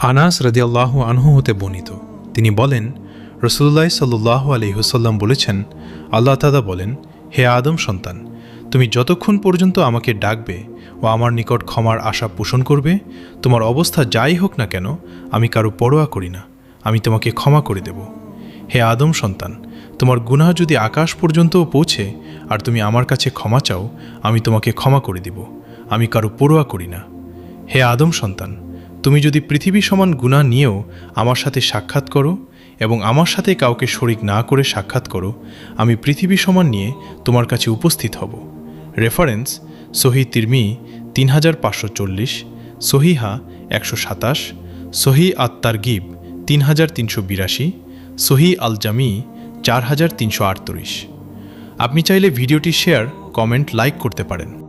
আনাস রাদিয়াল্লাহু আনহু হতে বর্ণিত, তিনি বলেন, রাসূলুল্লাহ সাল্লাল্লাহু আলাইহি ওয়াসাল্লাম বলেছেন, আল্লাহ তাআলা বলেন, হে আদম সন্তান, তুমি যতক্ষণ পর্যন্ত আমাকে ডাকবে ও আমার নিকট ক্ষমার আশা পোষণ করবে, তোমার অবস্থা যাই হোক না কেন, আমি কারো পরোয়া করি না, আমি তোমাকে ক্ষমা করে দেব। হে আদম সন্তান, তোমার গুনাহ যদি আকাশ পর্যন্তও পৌঁছে আর তুমি আমার কাছে ক্ষমা চাও, আমি তোমাকে ক্ষমা করে দিব, আমি কারো পরোয়া করি না। হে আদম সন্তান, তুমি যদি পৃথিবী সমান গুনাহ নিয়েও আমার সাথে সাক্ষাৎ করো এবং আমার সাথে কাউকে শরিক না করে সাক্ষাৎ করো, আমি পৃথিবী সমান নিয়ে তোমার কাছে উপস্থিত হব। রেফারেন্স: সহিহ তিরমিজি 3540, সহিহা 127, সহিহ আত-তারগিব 3382, সহিহ আল জামি 4338। আপনি চাইলে ভিডিওটি শেয়ার, কমেন্ট, লাইক করতে পারেন।